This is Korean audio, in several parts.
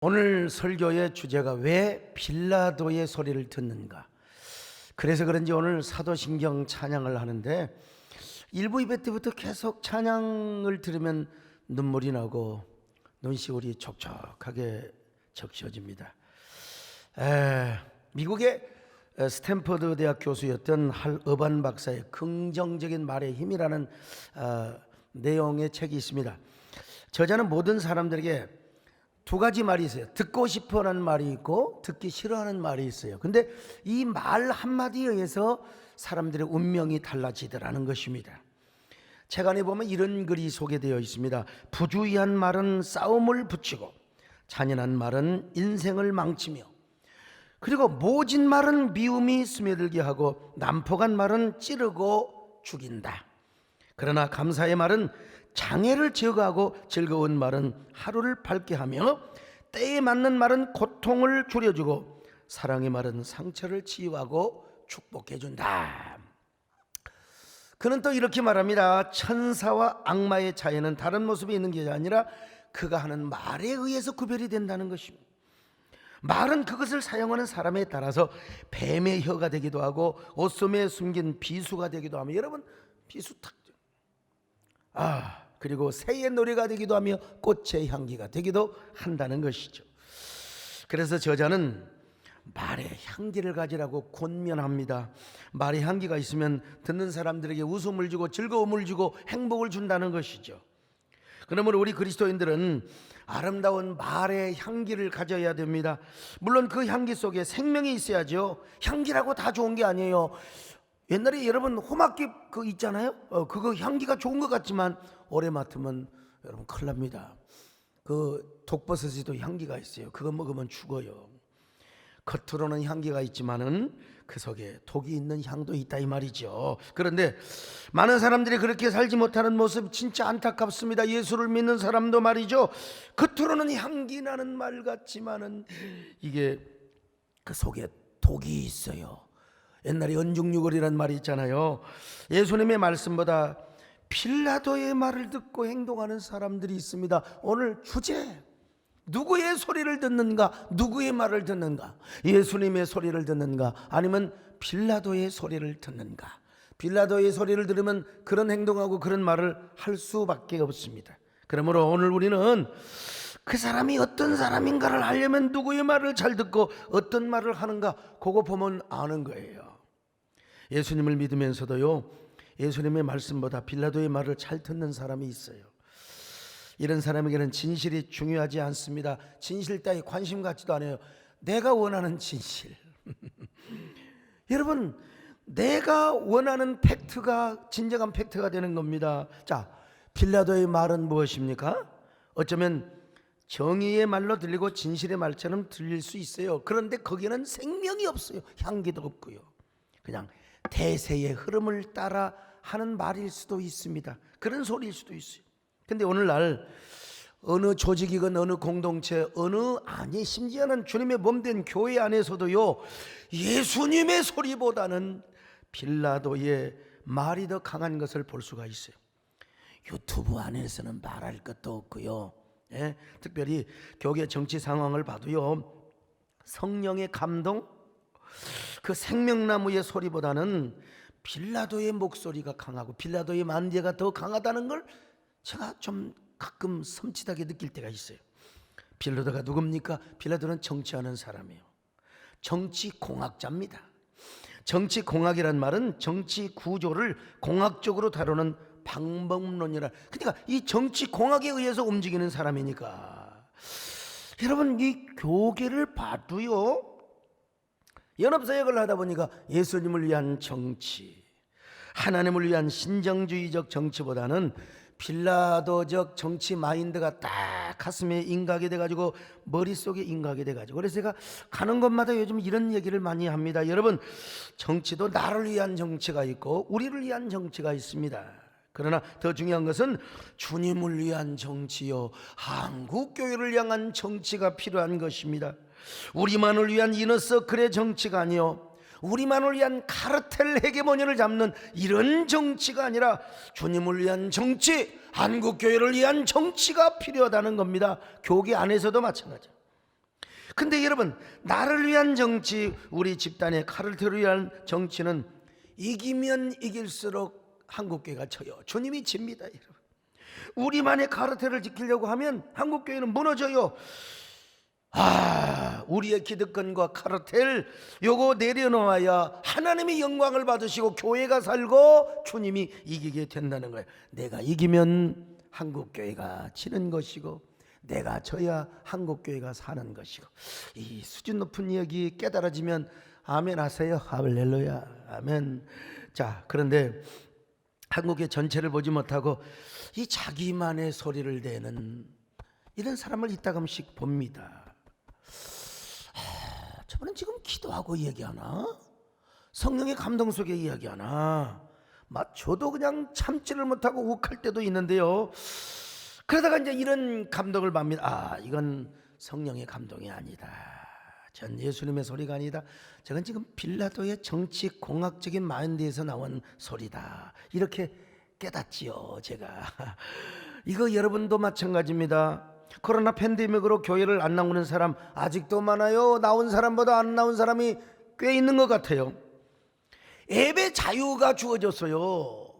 오늘 설교의 주제가 왜 빌라도의 소리를 듣는가. 그래서 그런지 오늘 사도신경 찬양을 하는데 1부 2부 때부터 계속 찬양을 들으면 눈물이 나고 눈시울이 촉촉하게 적셔집니다. 미국의 스탠퍼드 대학 교수였던 할 어반 박사의 긍정적인 말의 힘이라는 내용의 책이 있습니다. 저자는 모든 사람들에게 두 가지 말이 있어요. 듣고 싶어하는 말이 있고 듣기 싫어하는 말이 있어요. 근데 이 말 한마디에 의해서 사람들의 운명이 달라지더라는 것입니다. 책 안에 보면 이런 글이 소개되어 있습니다. 부주의한 말은 싸움을 붙이고 잔인한 말은 인생을 망치며, 그리고 모진 말은 미움이 스며들게 하고 난폭한 말은 찌르고 죽인다. 그러나 감사의 말은 장애를 제거하고 즐거운 말은 하루를 밝게 하며 때에 맞는 말은 고통을 줄여주고 사랑의 말은 상처를 치유하고 축복해준다. 그는 또 이렇게 말합니다. 천사와 악마의 차이는 다른 모습이 있는 게 아니라 그가 하는 말에 의해서 구별이 된다는 것입니다. 말은 그것을 사용하는 사람에 따라서 뱀의 혀가 되기도 하고 옷소매에 숨긴 비수가 되기도 하며, 여러분 비수 탁, 그리고 새의 노래가 되기도 하며 꽃의 향기가 되기도 한다는 것이죠. 그래서 저자는 말의 향기를 가지라고 권면합니다. 말의 향기가 있으면 듣는 사람들에게 웃음을 주고 즐거움을 주고 행복을 준다는 것이죠. 그러므로 우리 그리스도인들은 아름다운 말의 향기를 가져야 됩니다. 물론 그 향기 속에 생명이 있어야죠. 향기라고 다 좋은 게 아니에요. 옛날에 여러분 호막잎 그 있잖아요. 그거 향기가 좋은 것 같지만 오래 맡으면 여러분 큰일 납니다. 그 독버섯에도 향기가 있어요. 그거 먹으면 죽어요. 겉으로는 향기가 있지만은 그 속에 독이 있는 향도 있다 이 말이죠. 그런데 많은 사람들이 그렇게 살지 못하는 모습 진짜 안타깝습니다. 예수를 믿는 사람도 말이죠, 겉으로는 향기 나는 말 같지만은 이게 그 속에 독이 있어요. 옛날에 언중유골이라는 말이 있잖아요. 예수님의 말씀보다 빌라도의 말을 듣고 행동하는 사람들이 있습니다. 오늘 주제, 누구의 소리를 듣는가? 누구의 말을 듣는가? 예수님의 소리를 듣는가? 아니면 빌라도의 소리를 듣는가? 빌라도의 소리를 들으면 그런 행동하고 그런 말을 할 수밖에 없습니다. 그러므로 오늘 우리는 그 사람이 어떤 사람인가를 알려면 누구의 말을 잘 듣고 어떤 말을 하는가, 그거 보면 아는 거예요. 예수님을 믿으면서도요, 예수님의 말씀보다 빌라도의 말을 잘 듣는 사람이 있어요. 이런 사람에게는 진실이 중요하지 않습니다. 진실 따위 관심 갖지도 않아요. 내가 원하는 진실. 여러분, 내가 원하는 팩트가 진정한 팩트가 되는 겁니다. 자, 빌라도의 말은 무엇입니까? 어쩌면 정의의 말로 들리고 진실의 말처럼 들릴 수 있어요. 그런데 거기에는 생명이 없어요. 향기도 없고요. 그냥 대세의 흐름을 따라 하는 말일 수도 있습니다. 그런 소리일 수도 있어요. 근데 오늘날 어느 조직이건 어느 공동체, 심지어는 주님의 몸된 교회 안에서도요, 예수님의 소리보다는 빌라도의 말이 더 강한 것을 볼 수가 있어요. 유튜브 안에서는 말할 것도 없고요. 특별히 교계 정치 상황을 봐도요, 성령의 감동, 그 생명나무의 소리보다는 빌라도의 목소리가 강하고 빌라도의 만대가 더 강하다는 걸 제가 좀 가끔 섬찟하게 느낄 때가 있어요. 빌라도가 누굽니까? 빌라도는 정치하는 사람이에요. 정치공학자입니다. 정치공학이란 말은 정치 구조를 공학적으로 다루는 방법론이라, 그러니까 이 정치공학에 의해서 움직이는 사람이니까. 여러분, 이 교계를 봐도요, 연합사역을 하다 보니까 예수님을 위한 정치, 하나님을 위한 신정주의적 정치보다는 빌라도적 정치 마인드가 딱 가슴에 인각이 돼가지고 머릿속에 인각이 돼가지고, 그래서 제가 가는 곳마다 요즘 이런 얘기를 많이 합니다. 여러분, 정치도 나를 위한 정치가 있고 우리를 위한 정치가 있습니다. 그러나 더 중요한 것은 주님을 위한 정치요, 한국교회를 향한 정치가 필요한 것입니다. 우리만을 위한 이너서클의 정치가 아니요, 우리만을 위한 카르텔 헤게모니를 잡는 이런 정치가 아니라 주님을 위한 정치, 한국교회를 위한 정치가 필요하다는 겁니다. 교계 안에서도 마찬가지예요. 근데 여러분, 나를 위한 정치, 우리 집단의 카르텔을 위한 정치는 이기면 이길수록 한국교회가 져요. 주님이 집니다. 여러분, 우리만의 카르텔을 지키려고 하면 한국교회는 무너져요. 우리의 기득권과 카르텔 요거 내려놓아야 하나님이 영광을 받으시고 교회가 살고 주님이 이기게 된다는 거예요. 내가 이기면 한국교회가 지는 것이고 내가 져야 한국교회가 사는 것이고, 이 수준 높은 이야기 깨달아지면 아멘 하세요. 할렐루야, 아멘. 자, 그런데 한국의 전체를 보지 못하고 이 자기만의 소리를 내는 이런 사람을 이따금씩 봅니다. 저번엔 지금 기도하고 얘기하나? 성령의 감동 속에 이야기하나? 저도 그냥 참지를 못하고 욱할 때도 있는데요. 그러다가 이제 이런 감동을 받습니다. 이건 성령의 감동이 아니다. 전 예수님의 소리가 아니다. 저건 지금 빌라도의 정치 공학적인 마인드에서 나온 소리다. 이렇게 깨닫지요, 제가. 이거 여러분도 마찬가지입니다. 코로나 팬데믹으로 교회를 안 나오는 사람 아직도 많아요. 나온 사람보다 안 나온 사람이 꽤 있는 것 같아요. 예배 자유가 주어졌어요.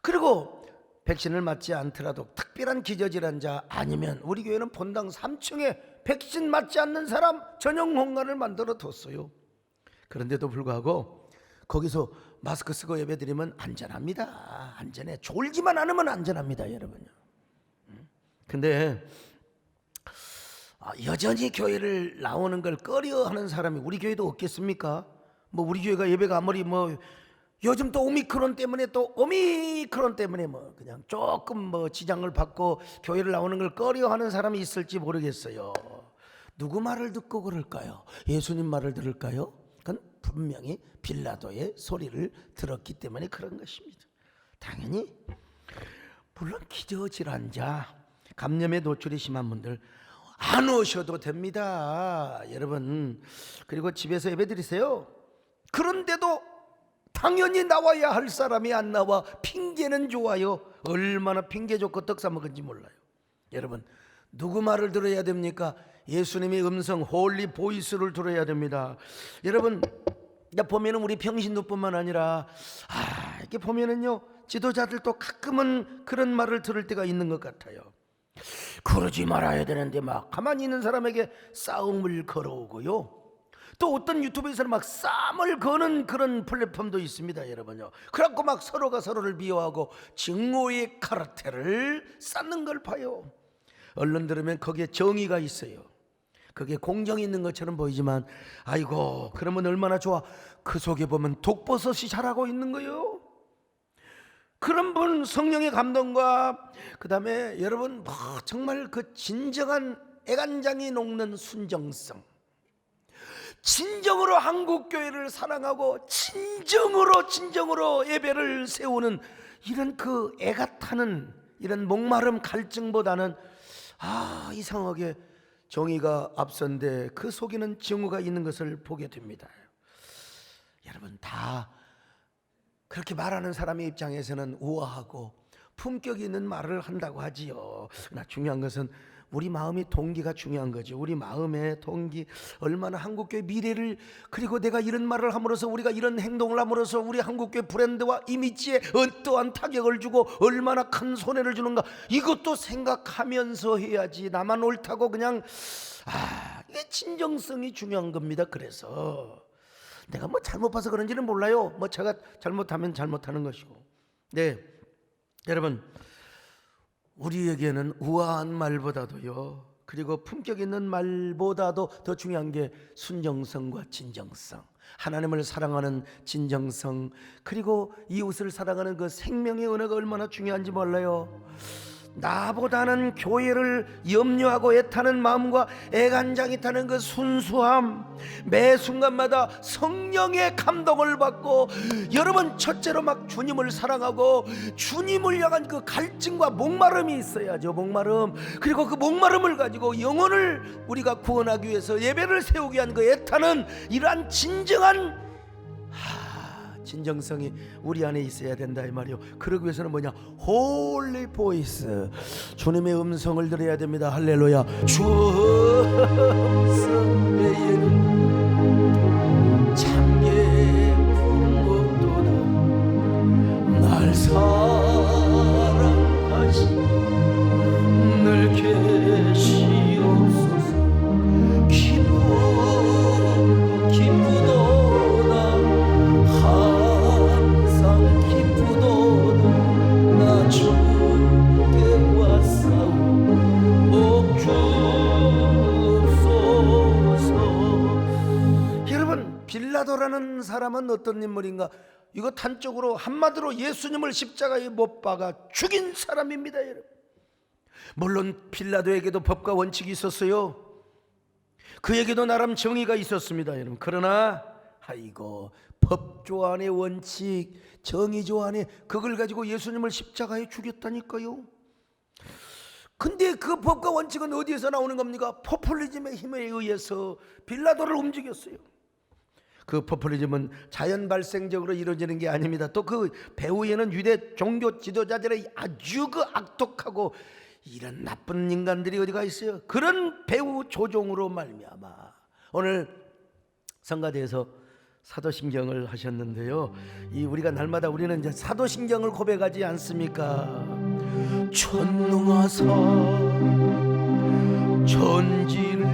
그리고 백신을 맞지 않더라도 특별한 기저질환 자 아니면 우리 교회는 본당 3층에 백신 맞지 않는 사람 전용 공간을 만들어 뒀어요. 그런데도 불구하고 거기서 마스크 쓰고 예배 드리면 안전합니다. 안전해. 졸기만 않으면 안전합니다, 여러분요. 근데 여전히 교회를 나오는 걸 꺼려하는 사람이 우리 교회도 없겠습니까? 우리 교회가 예배가 아무리 요즘 또 오미크론 때문에 그냥 조금 지장을 받고 교회를 나오는 걸 꺼려하는 사람이 있을지 모르겠어요. 누구 말을 듣고 그럴까요? 예수님 말을 들을까요? 그건 분명히 빌라도의 소리를 들었기 때문에 그런 것입니다. 당연히 물론 기저질환자, 감염에 노출이 심한 분들 안 오셔도 됩니다, 여러분. 그리고 집에서 예배 드리세요. 그런데도 당연히 나와야 할 사람이 안 나와 핑계는 좋아요. 얼마나 핑계 좋고 떡 싸먹은지 몰라요. 여러분, 누구 말을 들어야 됩니까? 예수님의 음성, 홀리 보이스를 들어야 됩니다. 여러분, 보면은 우리 평신도뿐만 아니라 이렇게 보면은요, 지도자들도 가끔은 그런 말을 들을 때가 있는 것 같아요. 그러지 말아야 되는데 가만히 있는 사람에게 싸움을 걸어오고요. 또 어떤 유튜브에서는 싸움을 거는 그런 플랫폼도 있습니다, 여러분요. 그래갖고 서로가 서로를 비호하고 증오의 카르텔을 쌓는 걸 봐요. 얼른 들으면 거기에 정의가 있어요. 그게 공정이 있는 것처럼 보이지만 아이고, 그러면 얼마나 좋아. 그 속에 보면 독버섯이 자라고 있는 거예요. 그런 분 성령의 감동과 그 다음에 여러분 정말 그 진정한 애간장이 녹는 순정성, 진정으로 한국교회를 사랑하고 진정으로 예배를 세우는 이런 그 애가 타는 이런 목마름 갈증보다는 이상하게 정의가 앞선데 그 속에는 증오가 있는 것을 보게 됩니다. 여러분, 다 그렇게 말하는 사람의 입장에서는 우아하고 품격 있는 말을 한다고 하지요. 그러나 중요한 것은 우리 마음의 동기가 중요한 거죠. 우리 마음의 동기, 얼마나 한국교회 미래를, 그리고 내가 이런 말을 함으로써, 우리가 이런 행동을 함으로써 우리 한국교회 브랜드와 이미지에 어떠한 타격을 주고 얼마나 큰 손해를 주는가, 이것도 생각하면서 해야지. 나만 옳다고 그냥 이게 진정성이 중요한 겁니다. 그래서 내가 잘못 봐서 그런지는 몰라요. 제가 잘못하면 잘못하는 것이고. 네, 여러분, 우리에게는 우아한 말보다도요, 그리고 품격 있는 말보다도 더 중요한 게 순정성과 진정성, 하나님을 사랑하는 진정성, 그리고 이웃을 사랑하는 그 생명의 은혜가 얼마나 중요한지 몰라요. 나보다는 교회를 염려하고 애타는 마음과 애간장이 타는 그 순수함, 매 순간마다 성령의 감동을 받고, 여러분, 첫째로 주님을 사랑하고 주님을 향한 그 갈증과 목마름이 있어야죠. 목마름. 그리고 그 목마름을 가지고 영혼을 우리가 구원하기 위해서 예배를 세우기 위한 그 애타는 이러한 진정한 진정성이 우리 안에 있어야 된다, 이 말이요. 그러기 위해서는 홀리 보이스, 주님의 음성을 들어야 됩니다. 할렐루야. 주 음성 빌라도라는 사람은 어떤 인물인가? 이거 단적으로 한마디로 예수님을 십자가에 못 박아 죽인 사람입니다, 여러분. 물론 빌라도에게도 법과 원칙이 있었어요. 그에게도 나름 정의가 있었습니다, 여러분. 그러나 아이고, 법조 안의 원칙, 정의조 안에 그걸 가지고 예수님을 십자가에 죽였다니까요. 근데 그 법과 원칙은 어디에서 나오는 겁니까? 포퓰리즘의 힘에 의해서 빌라도를 움직였어요. 그 포퓰리즘은 자연 발생적으로 이루어지는 게 아닙니다. 또 그 배후에는 유대 종교 지도자들의 아주 그 악독하고 이런 나쁜 인간들이 어디가 있어요. 그런 배후 조종으로 말미암아 오늘 성가대에서 사도신경을 하셨는데요, 이 우리가 날마다 우리는 이제 사도신경을 고백하지 않습니까? 전능하사 천지를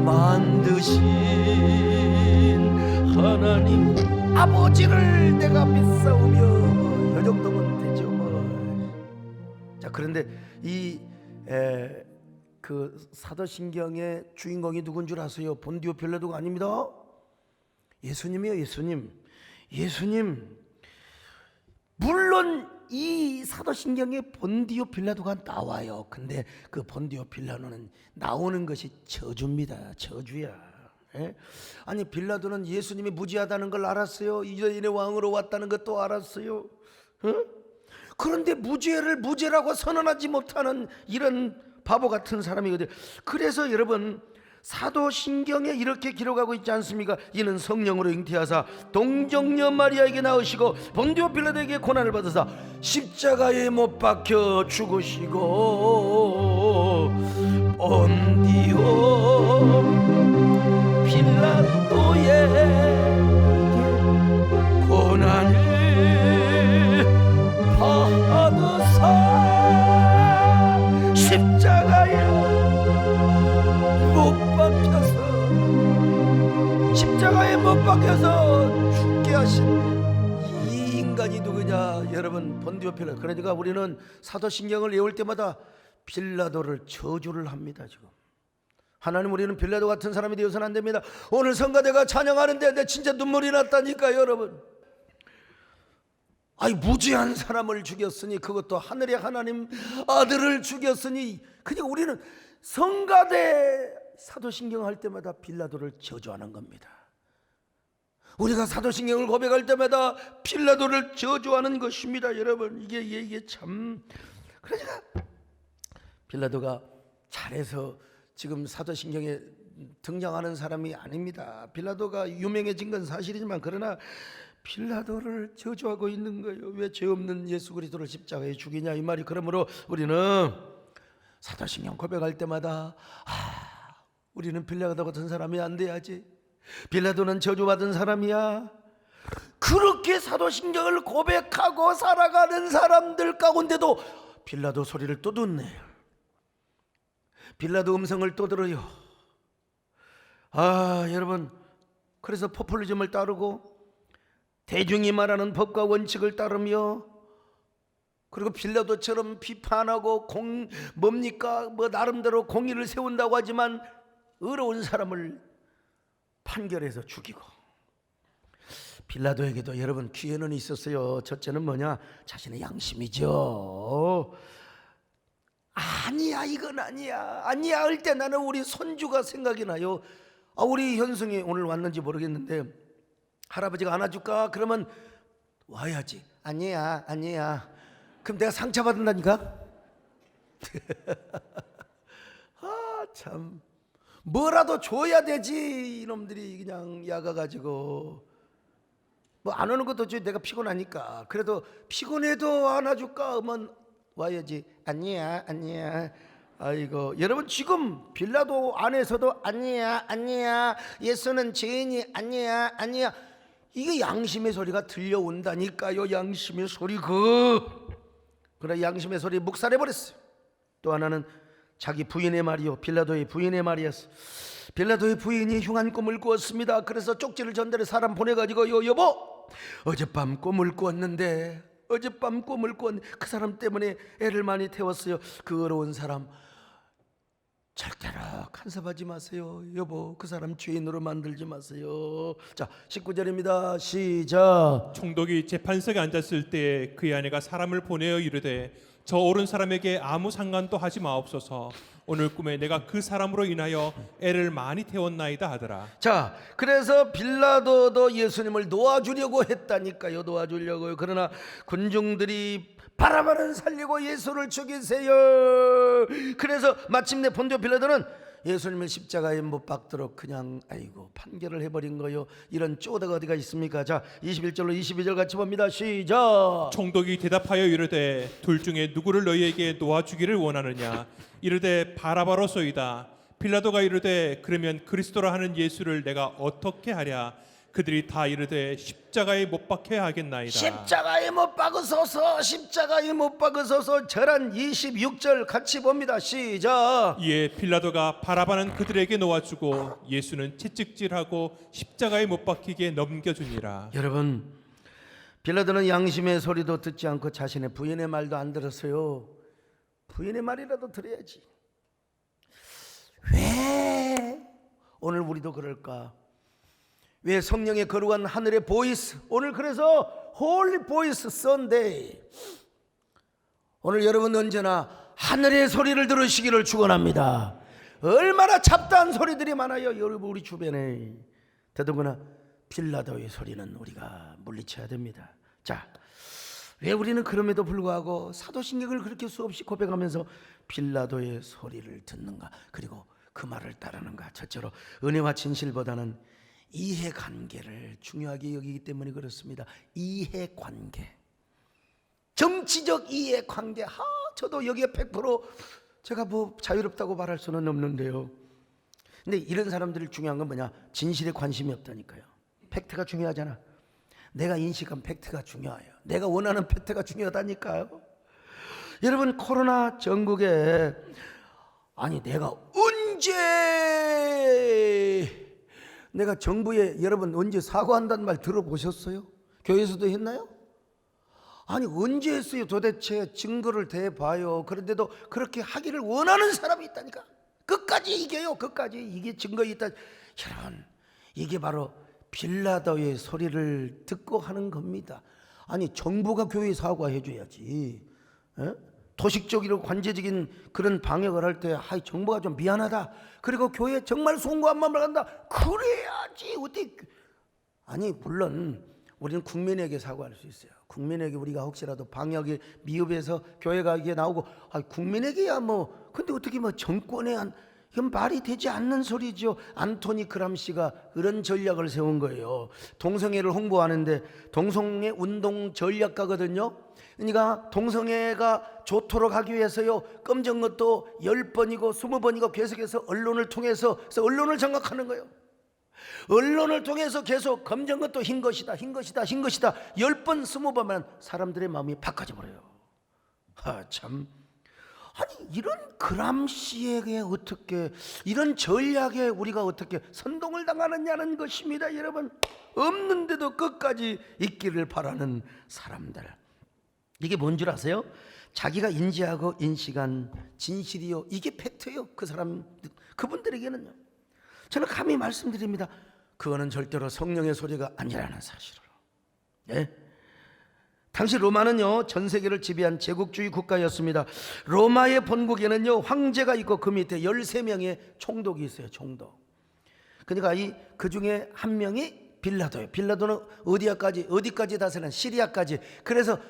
만드신 하나님 아버지를 내가 믿사오며 이 정도면 되죠 뭐. 자, 그런데 그 사도신경의 주인공이 누군 줄 아세요? 본디오 빌라도가 아닙니다. 예수님이요, 예수님. 물론 이 사도신경에 본디오 빌라도가 나와요. 근데 그 본디오 빌라도는 나오는 것이 저주입니다. 저주야. 예? 아니, 빌라도는 예수님이 무지하다는 걸 알았어요. 유대인의 왕으로 왔다는 것도 알았어요. 그런데 무죄를 무죄라고 선언하지 못하는 이런 바보 같은 사람이거든요. 그래서 여러분, 사도신경에 이렇게 기록하고 있지 않습니까? 이는 성령으로 잉태하사 동정녀 마리아에게 낳으시고 본디오 빌라도에게 고난을 받으사 십자가에 못 박혀 죽으시고 본디오 빌라도의 고난을 받으사 십자가에 못 박혀서 죽게 하신 이 인간이 누구냐? 여러분, 본디오 빌라도. 그러니까 우리는 사도신경을 외울 때마다 빌라도를 저주를 합니다. 지금 하나님, 우리는 빌라도 같은 사람이 되어서는 안 됩니다. 오늘 성가대가 찬양하는데 내 진짜 눈물이 났다니까, 여러분. 아이, 무죄한 사람을 죽였으니, 그것도 하늘의 하나님 아들을 죽였으니, 그냥 우리는 성가대 사도신경 할 때마다 빌라도를 저주하는 겁니다. 우리가 사도신경을 고백할 때마다 빌라도를 저주하는 것입니다, 여러분. 이게 참, 그러니까 빌라도가 잘해서 지금 사도신경에 등장하는 사람이 아닙니다. 빌라도가 유명해진 건 사실이지만, 그러나 빌라도를 저주하고 있는 거예요. 왜 죄 없는 예수 그리스도를 십자가에 죽이냐, 이 말이. 그러므로 우리는 사도신경 고백할 때마다 우리는 빌라도 같은 사람이 안 돼야지. 빌라도는 저주받은 사람이야. 그렇게 사도신경을 고백하고 살아가는 사람들 가운데도 빌라도 소리를 또 듣네. 빌라도 음성을 또 들어요. 여러분, 그래서 포퓰리즘을 따르고 대중이 말하는 법과 원칙을 따르며, 그리고 빌라도처럼 비판하고 나름대로 공의를 세운다고 하지만 의로운 사람을 판결해서 죽이고. 빌라도에게도 여러분 기회는 있었어요. 첫째는 뭐냐? 자신의 양심이죠. 아니야, 이건 아니야 할 때 나는 우리 손주가 생각이 나요. 우리 현승이 오늘 왔는지 모르겠는데, 할아버지가 안아줄까? 그러면 와야지. 아니야. 그럼 내가 상처 받는다니까? 참, 뭐라도 줘야 되지. 이놈들이 그냥 야가가지고 뭐 안 오는 것도 내가 피곤하니까. 그래도 피곤해도 안아줄까 하면 와야지. 아니야. 아이고, 여러분, 지금 빌라도 안에서도 아니야, 예수는 죄인이 아니야. 이게 양심의 소리가 들려온다니까요. 양심의 소리. 그러나 양심의 소리 묵살해버렸어요. 또 하나는 자기 부인의 말이요, 빌라도의 부인의 말이었어. 빌라도의 부인이 흉한 꿈을 꾸었습니다. 그래서 쪽지를 전달해 사람 보내가지고, 여보, 어젯밤 꿈을 꾸었는데 그 사람 때문에 애를 많이 태웠어요. 그 어려운 사람 절대로 간섭하지 마세요. 여보, 그 사람 죄인으로 만들지 마세요. 자, 19절입니다. 시작. 총독이 재판석에 앉았을 때 그의 아내가 사람을 보내어 이르되 저 옳은 사람에게 아무 상관도 하지 마옵소서. 오늘 꿈에 내가 그 사람으로 인하여 애를 많이 태웠나이다 하더라. 자, 그래서 빌라도도 예수님을 놓아주려고 했다니까요. 놓아주려고요. 그러나 군중들이 바라바를 살리고 예수를 죽이세요. 그래서 마침내 본디오 빌라도는 예수님을 십자가에 못 박도록 그냥 판결을 해버린 거요. 이런 쪼다가 어디가 있습니까? 자, 21절로 22절 같이 봅니다. 시작. 총독이 대답하여 이르되 둘 중에 누구를 너희에게 놓아주기를 원하느냐? 이르되 바라바로소이다. 빌라도가 이르되 그러면 그리스도라 하는 예수를 내가 어떻게 하랴? 그들이 다 이르되 십자가에 못 박혀야 하겠나이다. 십자가에 못 박으소서, 십자가에 못 박으소서. 절한 26절 같이 봅니다. 시작. 이에 빌라도가 바라바는 그들에게 놓아주고 예수는 채찍질하고 십자가에 못 박히게 넘겨주니라. 여러분, 빌라도는 양심의 소리도 듣지 않고 자신의 부인의 말도 안 들었어요. 부인의 말이라도 들어야지. 왜 오늘 우리도 그럴까? 왜 성령의 거룩한 하늘의 보이스, 오늘 그래서 홀리 보이스 선데이, 오늘 여러분 언제나 하늘의 소리를 들으시기를 축원합니다. 얼마나 잡다한 소리들이 많아요 여러분 우리 주변에. 더더구나 빌라도의 소리는 우리가 물리쳐야 됩니다. 자, 왜 우리는 그럼에도 불구하고 사도신경을 그렇게 수없이 고백하면서 빌라도의 소리를 듣는가, 그리고 그 말을 따르는가? 첫째로 은혜와 진실보다는 이해관계를 중요하게 여기기 때문에 그렇습니다. 이해관계, 정치적 이해관계. 저도 여기에 100% 제가 뭐 자유롭다고 말할 수는 없는데요. 근데 이런 사람들이 중요한 건 뭐냐? 진실에 관심이 없다니까요. 팩트가 중요하잖아. 내가 인식한 팩트가 중요해요. 내가 원하는 팩트가 중요하다니까요. 여러분, 코로나 전국에 내가 정부에 여러분 언제 사과한다는 말 들어보셨어요? 교회에서도 했나요? 언제 했어요? 도대체 증거를 대봐요. 그런데도 그렇게 하기를 원하는 사람이 있다니까. 끝까지 이겨요. 끝까지. 이게 증거 있다. 여러분, 이게 바로 빌라도의 소리를 듣고 하는 겁니다. 정부가 교회에 사과해 줘야지. 도식적이고 관제적인 그런 방역을 할 때 정부가 좀 미안하다, 그리고 교회 정말 송구한 마음을 한다, 그래야지. 어떻게 물론 우리는 국민에게 사과할 수 있어요. 국민에게 우리가 혹시라도 방역이 미흡해서 교회가 이게 나오고 국민에게야 근데 어떻게 정권에 이건 말이 되지 않는 소리죠. 안토니 그람시가 그런 전략을 세운 거예요. 동성애를 홍보하는데 동성애 운동 전략가거든요. 그러니까 동성애가 좋도록 하기 위해서요, 검정 것도 10번이고 20번이고 계속해서 언론을 통해서, 그래서 언론을 장악하는 거예요. 언론을 통해서 계속 검정 것도 흰 것이다, 흰 것이다, 흰 것이다 10번 20번만 사람들의 마음이 바꿔져 버려요. 참, 이런 그람시에게 어떻게, 이런 전략에 우리가 어떻게 선동을 당하느냐는 것입니다. 여러분, 없는데도 끝까지 있기를 바라는 사람들, 이게 뭔 줄 아세요? 자기가 인지하고 인식한 진실이요, 이게 팩트예요. 그분들에게는요. 저는 감히 말씀드립니다. 그거는 절대로 성령의 소리가 아니라는 사실을. 당시 로마는요, 전 세계를 지배한 제국주의 국가였습니다. 로마의 본국에는요, 황제가 있고 그 밑에 13명의 총독이 있어요. 총독. 그러니까 그 중에 한 명이 빌라도예요. 빌라도는 어디까지 다스리는? 시리아까지. 그래서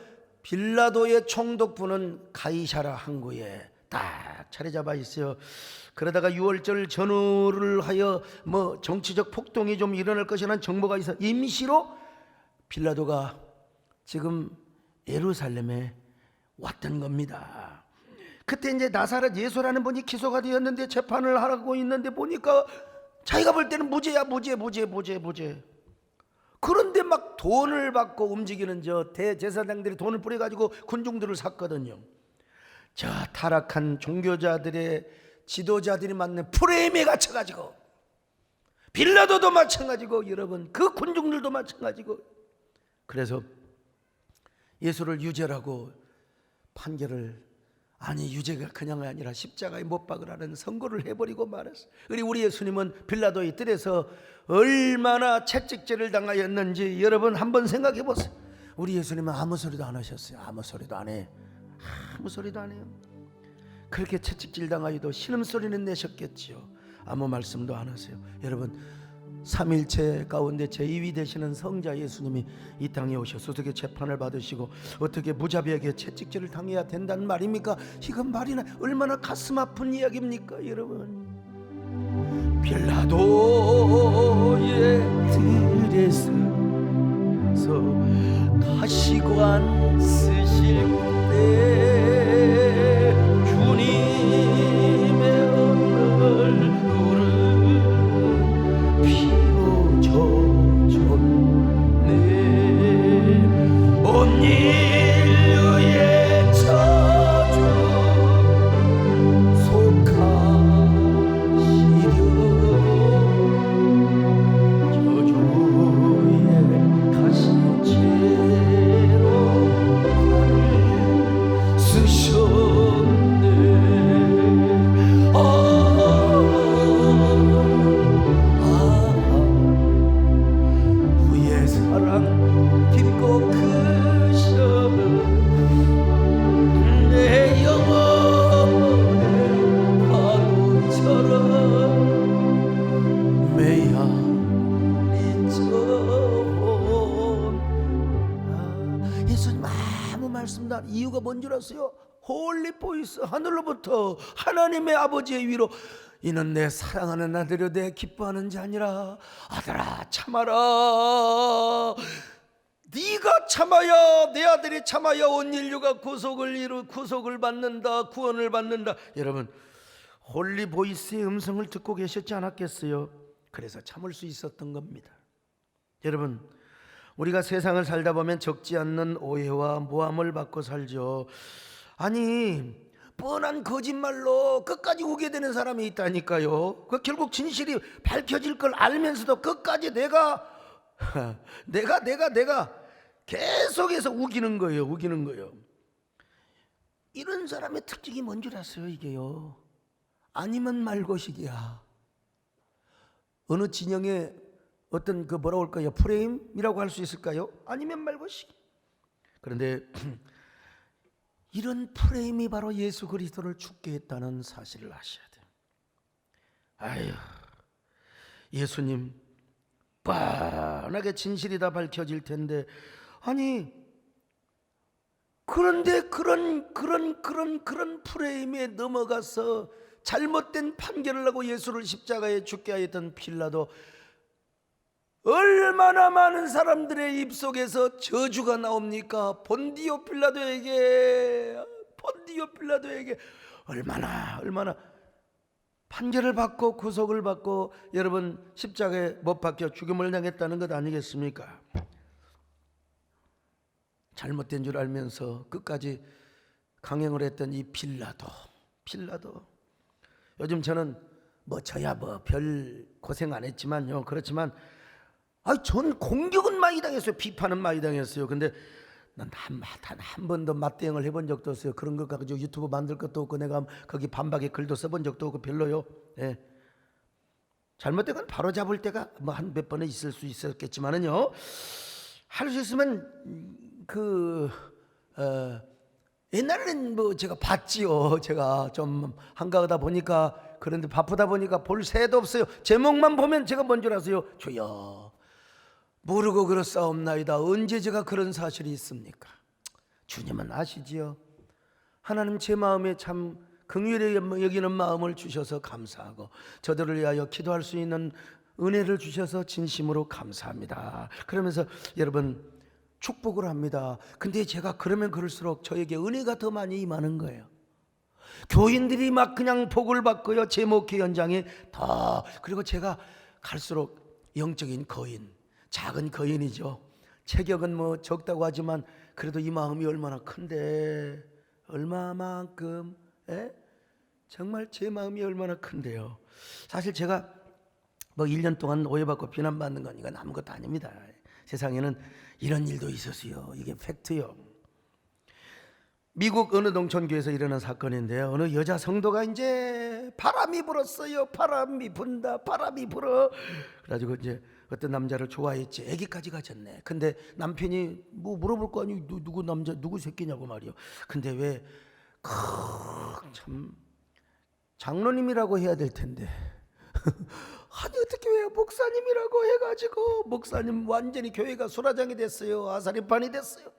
빌라도의 총독부는 가이사라 항구에 딱 차례 잡아 있어요. 그러다가 6월절 전후를 하여 정치적 폭동이 좀 일어날 것이라는 정보가 있어 임시로 빌라도가 지금 예루살렘에 왔던 겁니다. 그때 이제 나사렛 예수라는 분이 기소가 되었는데 재판을 하고 있는데 보니까 자기가 볼 때는 무죄야, 무죄. 그런데 막 돈을 받고 움직이는 대제사장들이 돈을 뿌려가지고 군중들을 샀거든요. 저 타락한 종교자들의 지도자들이 맞는 프레임에 갇혀가지고, 빌라도도 마찬가지고 여러분 그 군중들도 마찬가지고, 그래서 예수를 유죄라고 판결을 아니 유죄가 그냥 아니라 십자가에 못 박으라는 선고를 해버리고 말았어요. 우리 예수님은 빌라도의 뜰에서 얼마나 채찍질을 당하였는지 여러분 한번 생각해 보세요. 우리 예수님은 아무 소리도 안 하셨어요. 아무 소리도 안 해. 아무 소리도 안 해요. 그렇게 채찍질 당하여도 신음소리는 내셨겠지요. 아무 말씀도 안 하세요. 여러분 삼일체 가운데 제2위 되시는 성자 예수님이 이 땅에 오셔서 어떻게 재판을 받으시고 어떻게 무자비하게 채찍질을 당해야 된다는 말입니까? 이건 말이나 얼마나 가슴 아픈 이야기입니까 여러분. 빌라도의 들에서 가시관 쓰실 때 주님의 얼굴은 피로 젖었네. 온 인류의 저주 속하시려 저주에 가신 채로 쓰셨네. 후의 사랑 깊고 크셔 내 영혼의 파도처럼 메아리처럼. 예수님 아무 말씀도 안. 이유가 뭔 줄 아세요? 홀리 보이스, 하늘로부터 하나님의 아버지의 위로 이는 내 사랑하는 아들이요 내 기뻐하는 자니라. 아들아 참아라. 네가 참아야 내 아들이 참아야 온 인류가 구속을 받는다, 구원을 받는다. 여러분 홀리 보이스의 음성을 듣고 계셨지 않았겠어요? 그래서 참을 수 있었던 겁니다. 여러분 우리가 세상을 살다 보면 적지 않는 오해와 모함을 받고 살죠. 아니 뻔한 거짓말로 끝까지 우게 되는 사람이 있다니까요. 그 결국 진실이 밝혀질 걸 알면서도 끝까지 내가 계속해서 우기는 거예요. 우기는 거예요. 이런 사람의 특징이 뭔 줄 아세요? 이게요, 아니면 말것이기야. 어느 진영의 어떤 그 뭐라고 할까요? 프레임이라고 할 수 있을까요? 아니면 말것이기. 그런데 이런 프레임이 바로 예수 그리스도를 죽게 했다는 사실을 아셔야 돼요. 아유, 예수님 뻔하게 진실이 다 밝혀질 텐데, 아니 그런데 그런 프레임에 넘어가서 잘못된 판결을 하고 예수를 십자가에 죽게 하였던 빌라도, 얼마나 많은 사람들의 입속에서 저주가 나옵니까? 본디오 빌라도에게 얼마나 판결을 받고 구속을 받고 여러분 십자가에 못 박혀 죽음을 당했다는 것 아니겠습니까? 잘못된 줄 알면서 끝까지 강행을 했던 이 빌라도. 요즘 저는 저야 별 고생 안 했지만요, 그렇지만 전 공격은 많이 당했어요. 비판은 많이 당했어요. 근데 난 한 번도 맞대응을 해본 적도 없어요. 그런 것 가지고 유튜브 만들 것도 없고 내가 거기 반박의 글도 써본 적도 없고 별로요. 예. 잘못된 건 바로 잡을 때가 한 몇 번에 있을 수 있었겠지만은요, 할 수 있으면 옛날에는 제가 봤지요. 제가 좀 한가하다 보니까, 그런데 바쁘다 보니까 볼 새도 없어요. 제목만 보면 제가 뭔 줄 아세요? 주여 모르고 그렇사옵나이다. 언제 제가 그런 사실이 있습니까? 주님은 아시지요. 하나님 제 마음에 참 긍휼히 여기는 마음을 주셔서 감사하고 저들을 위하여 기도할 수 있는 은혜를 주셔서 진심으로 감사합니다. 그러면서 여러분 축복을 합니다. 근데 제가 그러면 그럴수록 저에게 은혜가 더 많이 임하는 거예요. 교인들이 막 그냥 복을 받고요, 제 목회 현장에 더. 그리고 제가 갈수록 영적인 거인, 작은 거인이죠. 체격은 적다고 하지만 그래도 이 마음이 얼마나 큰데, 얼마만큼, 정말 제 마음이 얼마나 큰데요. 사실 제가 1년 동안 오해받고 비난받는 건 이건 아무것도 아닙니다. 세상에는 이런 일도 있었어요. 이게 팩트요. 미국 어느 농촌교회에서 일어난 사건인데요. 어느 여자 성도가 이제 바람이 불었어요. 바람이 분다. 바람이 불어. 그래가지고 이제 어떤 남자를 좋아했지. 아기까지 가졌네. 근데 남편이 뭐 물어볼 거 아니 누구 남자 누구 새끼냐고 말이요. 근데 왜 참 장로님이라고 해야 될 텐데. 아니 어떻게 왜 목사님이라고 해가지고 목사님 완전히 교회가 수라장이 됐어요. 아사리판이 됐어요.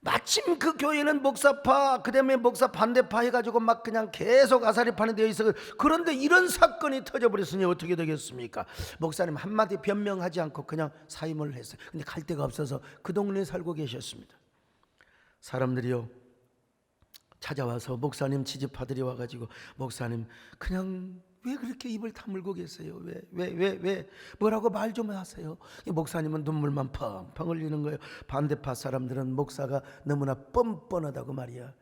마침 그 교회는 목사파 그다음에 목사 반대파 해가지고 막 그냥 계속 아사리판이 되어 있어. 그런데 이런 사건이 터져버렸으니 어떻게 되겠습니까? 목사님 한마디 변명하지 않고 그냥 사임을 했어요. 근데 갈 데가 없어서 그 동네에 살고 계셨습니다. 사람들이요 찾아와서 목사님 지지파들이 와가지고 목사님 그냥 왜 그렇게 입을 다물고 계세요? 왜 뭐라고 말 좀 하세요. 이 목사님은 눈물만 펑펑 흘리는 거예요. 반대파 사람들은 목사가 너무나 뻔뻔하다고 말이야.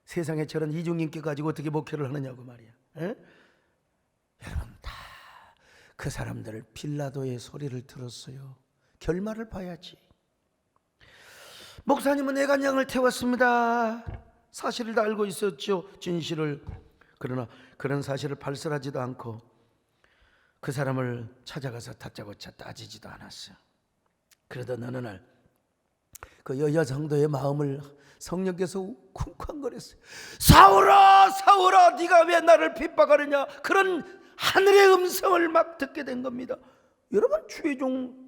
세상에 저런 이중인격 가지고 어떻게 목회를 하느냐고 말이야. 에? 여러분 다 그 사람들 빌라도의 소리를 들었어요. 결말을 봐야지. 목사님은 애간양을 태웠습니다. 사실을 다 알고 있었죠. 진실을. 그러나 그런 사실을 발설하지도 않고 그 사람을 찾아가서 다짜고짜 따지지도 않았어요. 그러던 어느 날 그 여자 성도의 마음을 성령께서 쿵쾅거렸어요. 사울아 사울아 네가 왜 나를 핍박하느냐. 그런 하늘의 음성을 막 듣게 된 겁니다. 여러분 주의종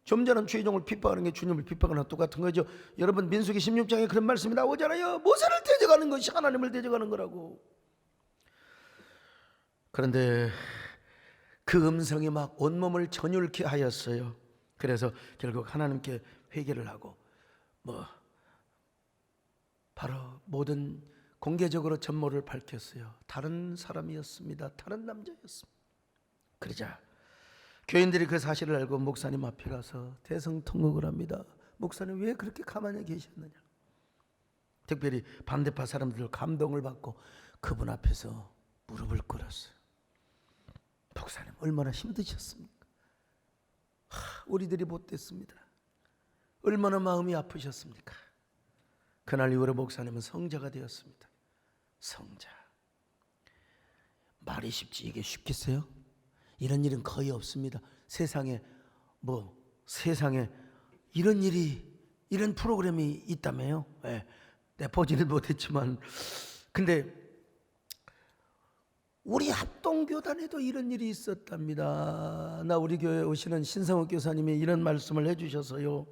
점잖은 주의종을 핍박하는 게 주님을 핍박하는 똑같은 거죠. 여러분 민수기 16장에 그런 말씀이 나오잖아요. 모세를 대적하는 것이 하나님을 대적하는 거라고. 그런데 그 음성이 막 온몸을 전율케 하였어요. 그래서 결국 하나님께 회개를 하고 바로 모든 공개적으로 전모를 밝혔어요. 다른 사람이었습니다. 다른 남자였습니다. 그러자 교인들이 그 사실을 알고 목사님 앞에 가서 대성통곡을 합니다. 목사님 왜 그렇게 가만히 계셨느냐. 특별히 반대파 사람들 감동을 받고 그분 앞에서 무릎을 꿇었어요. 목사님 얼마나 힘드셨습니까? 우리들이 못됐습니다. 얼마나 마음이 아프셨습니까? 그날 이후로 목사님은 성자가 되었습니다. 성자. 말이 쉽지 이게 쉽겠어요? 이런 일은 거의 없습니다. 세상에 이런 일이 이런 프로그램이 있다며요. 네, 내가 보지는 못했지만 근데 우리 합동교단에도 이런 일이 있었답니다. 나 우리 교회에 오시는 신성욱 교사님이 이런 말씀을 해주셔서요.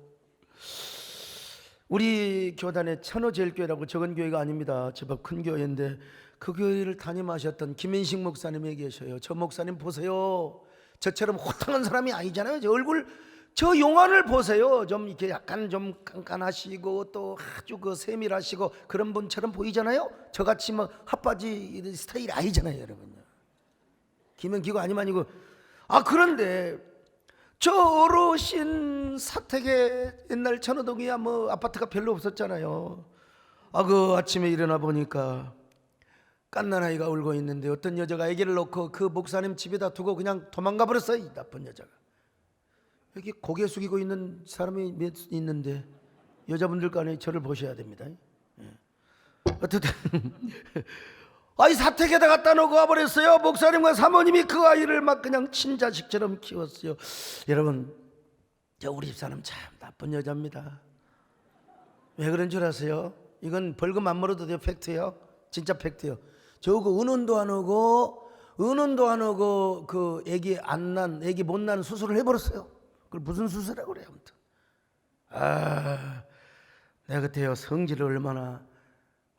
우리 교단에 천호제일교회라고 적은 교회가 아닙니다. 제법 큰 교회인데 그 교회를 담임하셨던 김인식 목사님이 계셔요. 저 목사님 보세요. 저처럼 호탕한 사람이 아니잖아요. 저 얼굴 저 용안을 보세요. 좀 이렇게 약간 좀 깐깐하시고 또 아주 그 세밀하시고 그런 분처럼 보이잖아요. 저같이 뭐 핫바지 스타일 아니잖아요, 여러분. 김은기고 아니고 그런데 저 어르신 사택에 옛날 천호동이야 뭐 아파트가 별로 없었잖아요. 그 아침에 일어나 보니까 갓난아이가 울고 있는데 어떤 여자가 아기를 놓고 그 목사님 집에다 두고 그냥 도망가 버렸어요. 이 나쁜 여자가. 여기 고개 숙이고 있는 사람이 몇 있는데 여자분들 간에 저를 보셔야 됩니다. 어쨌든 아이 사택에다 갖다 놓고 와버렸어요. 목사님과 사모님이 그 아이를 막 그냥 친자식처럼 키웠어요. 여러분 저 우리 집사람 참 나쁜 여자입니다. 왜 그런 줄 아세요? 이건 벌금 안 물어도 돼요. 팩트예요. 진짜 팩트예요. 저거 은혼도 안 오고 그 애기 못 난 수술을 해버렸어요. 그걸 무슨 수술이라고 그래요. 아무튼 내가 그때요 성질을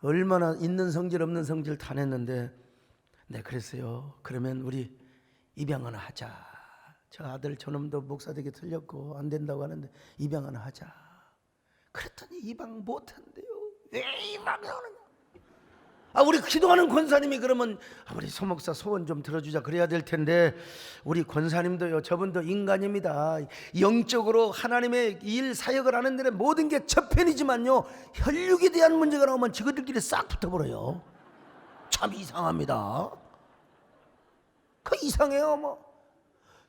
얼마나 있는 성질 없는 성질 다 냈는데 네 그랬어요. 그러면 우리 입양 하나 하자. 저 아들 저놈도 목사 되게 틀렸고 안 된다고 하는데 입양 하나 하자. 그랬더니 입양 못한대요. 왜 입양을 하느냐. 우리 기도하는 권사님이 그러면 우리 소목사 소원 좀 들어주자 그래야 될 텐데 우리 권사님도요 저분도 인간입니다. 영적으로 하나님의 일 사역을 하는 데는 모든 게 저편이지만요 혈육에 대한 문제가 나오면 저들끼리 싹 붙어버려요. 참 이상합니다. 그 이상해요.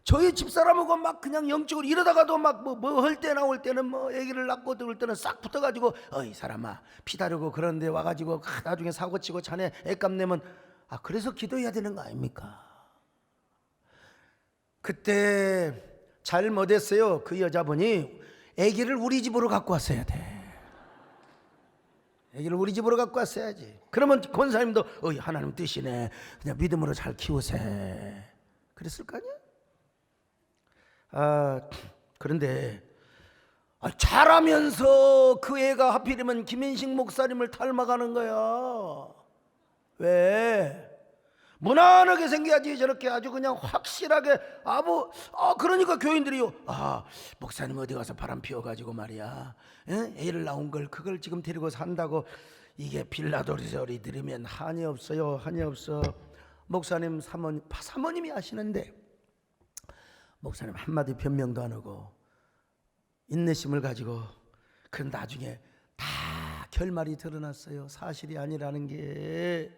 저희 집사람하고 막 그냥 영적으로 이러다가도 막 뭐 할 때 나올 때는 뭐 아기를 낳고 들을 때는 싹 붙어가지고 어이 사람아 피 다르고 그런데 와가지고 나중에 사고치고 자네 애값 내면 그래서 기도해야 되는 거 아닙니까? 그때 잘못했어요. 그 여자분이 아기를 우리 집으로 갖고 왔어야 돼. 아기를 우리 집으로 갖고 왔어야지. 그러면 권사님도 어이 하나님 뜻이네, 그냥 믿음으로 잘 키우세, 그랬을 거 아니야? 그런데 잘하면서 그 애가 하필이면 김인식 목사님을 닮아가는 거야. 왜? 무난하게 생겨야지 저렇게 아주 그냥 확실하게 그러니까 교인들이요, 목사님 어디 가서 바람 피워가지고 말이야 애를 낳은 걸 그걸 지금 데리고 산다고. 이게 빌라도리 소리 들으면 한이 없어요. 한이 없어. 목사님 사모님이 아시는데 목사님 한마디 변명도 안 하고 인내심을 가지고 그 나중에 다 결말이 드러났어요. 사실이 아니라는 게.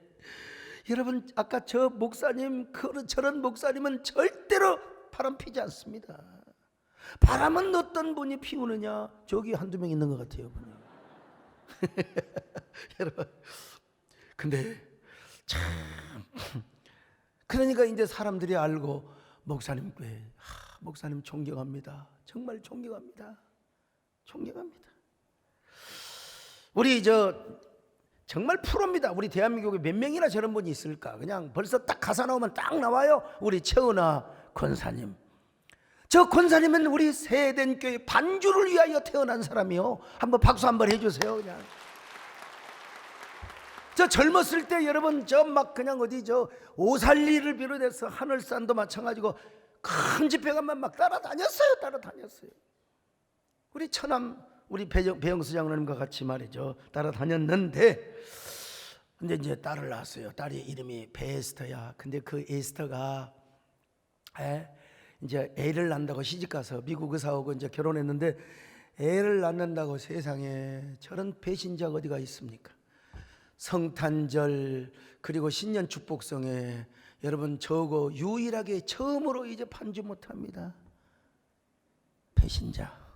여러분 아까 저 목사님 저런 목사님은 절대로 바람 피지 않습니다. 바람은 어떤 분이 피우느냐? 저기 한두 명 있는 것 같아요. 여러분 근데 참 그러니까 이제 사람들이 알고 목사님 목사님 존경합니다. 정말 존경합니다. 존경합니다. 우리 정말 프로입니다. 우리 대한민국에 몇 명이나 저런 분이 있을까? 그냥 벌써 딱 가사 나오면 딱 나와요. 우리 최은아 권사님. 저 권사님은 우리 세된 교회 반주를 위하여 태어난 사람이요. 한번 박수 한번 해주세요. 그냥 저 젊었을 때 여러분 막 그냥 오살리를 비롯해서 하늘산도 마찬가지고 큰 집회 가면 막 따라다녔어요. 우리 처남 우리 배영수 장로님과 같이 말이죠 따라다녔는데, 근데 이제 딸을 낳았어요. 딸이 이름이 베스터야. 근데 그 에스터가 이제 애를 낳는다고 시집가서 미국 의사하고 이제 결혼했는데 애를 낳는다고 세상에 저런 배신자가 어디가 있습니까? 성탄절 그리고 신년 축복성에 여러분 저거 유일하게 처음으로 이제 반주 못합니다. 배신자.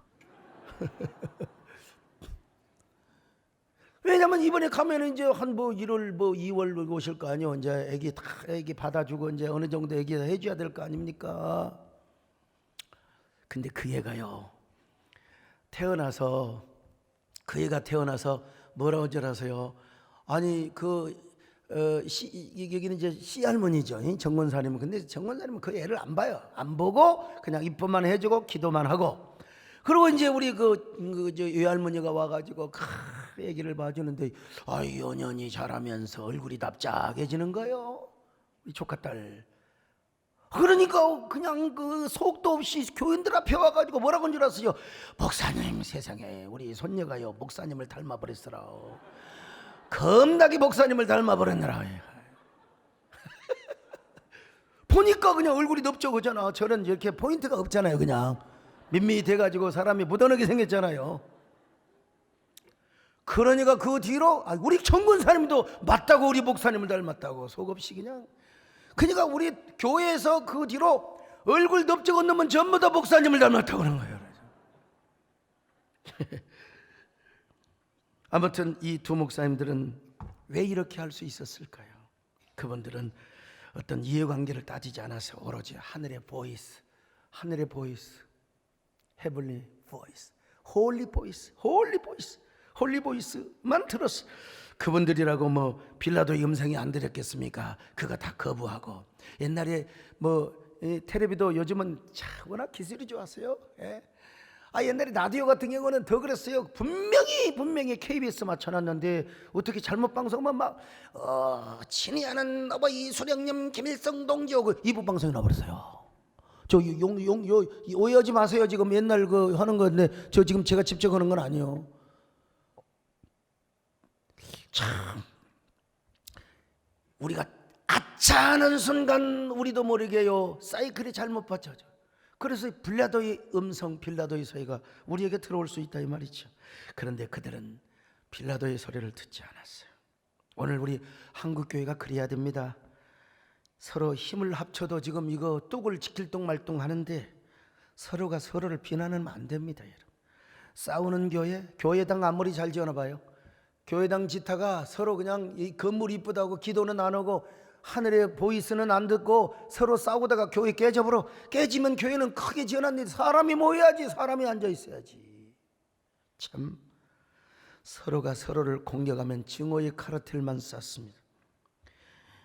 왜냐면 이번에 가면은 이제 한 1월 2월 오실 거 아니에요. 이제 애기 받아주고 이제 어느 정도 애기 해줘야 될 거 아닙니까? 근데 그 애가요 태어나서 뭐라고 저라서요. 아니 여기는 이제 시할머니죠. 정권사님은. 근데 정권사님은 그 애를 안 봐요. 안 보고 그냥 입법만 해주고 기도만 하고. 그리고 이제 우리 외할머니가 와가지고 애기를 봐주는데 연연히 자라면서 얼굴이 납작해지는 거예요. 우리 조카딸. 그러니까 그냥 속도 없이 교인들 앞에 와가지고 뭐라고 한 줄 아세요? 목사님 세상에 우리 손녀가요 목사님을 닮아버렸어라. 겁나게 목사님을 닮아버렸느라. 보니까 그냥 얼굴이 넓적하잖아. 저는 이렇게 포인트가 없잖아요. 그냥 밋밋해가지고 사람이 묻어나게 생겼잖아요. 그러니까 그 뒤로 우리 정권사님도 맞다고 우리 목사님을 닮았다고 속없이 그냥. 그러니까 우리 교회에서 그 뒤로 얼굴 넓적한 놈은 전부 다 목사님을 닮았다고 그러는 거예요. 아무튼 이 두 목사님들은 왜 이렇게 할 수 있었을까요? 그분들은 어떤 이해관계를 따지지 않아서 오로지 하늘의 보이스, 헤블리 보이스, 홀리 보이스만 들었어. 그분들이라고 빌라도의 음성이 안 들렸겠습니까? 그거 다 거부하고. 옛날에 텔레비도 요즘은 워낙 기술이 좋았어요. 예? 옛날에 라디오 같은 경우는 더 그랬어요. 분명히 KBS 맞춰놨는데 어떻게 잘못 방송하면 친히 아는 어버이 수령님 김일성 동지하고 이부 방송이 나버렸어요. 저 오해하지 마세요. 지금 옛날 하는 건데 저 지금 제가 직접 하는 건 아니에요. 참 우리가 아차하는 순간 우리도 모르게요 사이클이 잘못 받쳐져. 그래서 빌라도의 음성, 빌라도의 소리가 우리에게 들어올 수 있다 이 말이죠. 그런데 그들은 빌라도의 소리를 듣지 않았어요. 오늘 우리 한국교회가 그래야 됩니다. 서로 힘을 합쳐도 지금 이거 뚝을 지킬 똥말똥 하는데 서로가 서로를 비난하면 안 됩니다. 여러분. 싸우는 교회당 아무리 잘 지어놔봐요. 교회당 지타가 서로 그냥 이 건물 이쁘다고 기도는 안 하고 하늘에 보이스는 안 듣고 서로 싸우다가 교회 깨져버려. 깨지면 교회는 크게 지어놨는데 사람이 모여야지, 사람이 앉아 있어야지. 참 서로가 서로를 공격하면 증오의 카르텔만 쌓습니다.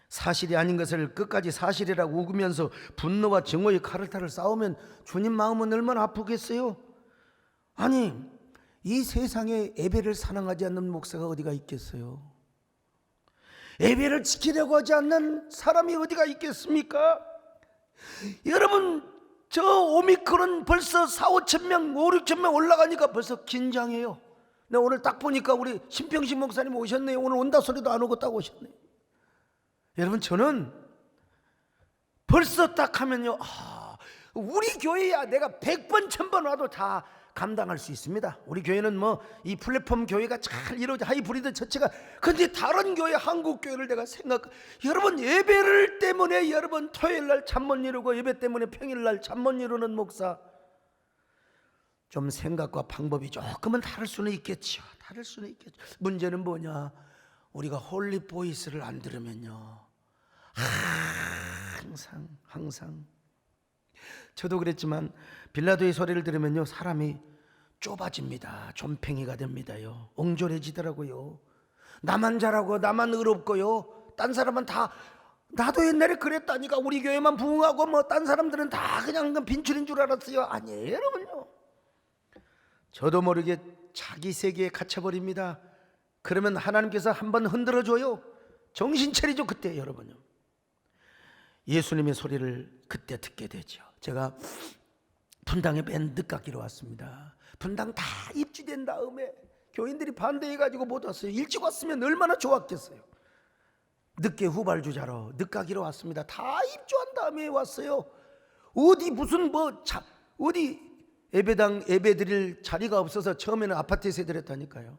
사실이 아닌 것을 끝까지 사실이라고 우기면서 분노와 증오의 카르텔을 싸우면 주님 마음은 얼마나 아프겠어요? 아니, 이 세상에 예배를 사랑하지 않는 목사가 어디가 있겠어요? 예배를 지키려고 하지 않는 사람이 어디가 있겠습니까? 여러분, 저 오미크론 벌써 4-5천 명, 5-6천 명 올라가니까 벌써 긴장해요. 나 오늘 딱 보니까 우리 신평식 목사님 오셨네요. 오늘 온다 소리도 안 오고 딱 오셨네요. 여러분, 저는 벌써 딱 하면요, 우리 교회야 내가 100번 1000번 와도 다 감당할 수 있습니다. 우리 교회는 뭐 이 플랫폼 교회가 잘 이루어져 하이브리드 처치가. 근데 다른 교회, 한국 교회를 내가 여러분, 예배를 때문에 여러분 토요일 날 잠 못 이루고 예배 때문에 평일 날 잠 못 이루는 목사, 좀 생각과 방법이 조금은 다를 수는 있겠죠. 다를 수는 있겠죠. 문제는 뭐냐? 우리가 홀리 보이스를 안 들으면요, 항상 저도 그랬지만 빌라도의 소리를 들으면요 사람이 좁아집니다. 좀팽이가 됩니다요. 옹졸해지더라고요. 나만 잘하고 나만 의롭고요, 딴 사람은 다 나도 옛날에 그랬다니까, 우리 교회만 부흥하고 뭐 딴 사람들은 다 그냥 빈출인 줄 알았어요. 아니에요 여러분요. 저도 모르게 자기 세계에 갇혀버립니다. 그러면 하나님께서 한번 흔들어줘요. 정신 차리죠 그때 여러분요. 예수님의 소리를 그때 듣게 되죠. 제가 분당에 맨 늦깎이로 왔습니다. 분당 다 입주된 다음에 교인들이 반대해가지고 못 왔어요. 일찍 왔으면 얼마나 좋았겠어요. 늦게 후발주자로 늦깎이로 왔습니다. 다 입주한 다음에 왔어요. 어디 무슨 어디 예배 드릴 자리가 없어서 처음에는 아파트에서 드렸다니까요.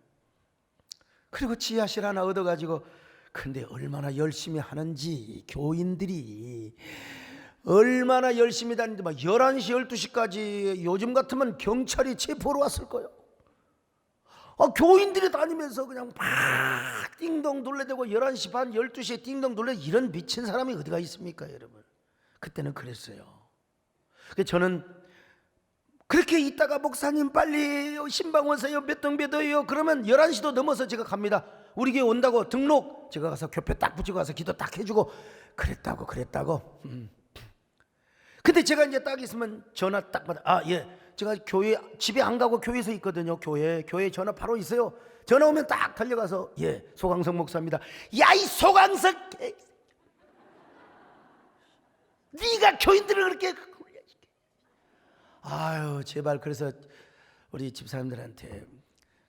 그리고 지하실 하나 얻어가지고, 근데 얼마나 열심히 하는지 교인들이 얼마나 열심히 다니는지, 막 11시 12시까지 요즘 같으면 경찰이 체포로 왔을 거예요. 교인들이 다니면서 그냥 막 띵동 둘러대고 11시 반 12시에 띵동 둘러, 이런 미친 사람이 어디가 있습니까 여러분. 그때는 그랬어요. 저는 그렇게 있다가 목사님 빨리 신방 오세요, 몇 동 몇 호예요 그러면 11시도 넘어서 제가 갑니다. 우리 교회 온다고 등록 제가 가서 교표 딱 붙이고 가서 기도 딱 해주고 그랬다고. 근데 제가 이제 딱 있으면 전화 딱 받아. 예, 제가 교회 집에 안 가고 교회에서 있거든요. 교회 전화 바로 있어요. 전화 오면 딱 달려가서, 예, 소강석 목사입니다. 야, 이 소강석, 네가 교인들을 그렇게, 아유 제발, 그래서 우리 집사님들한테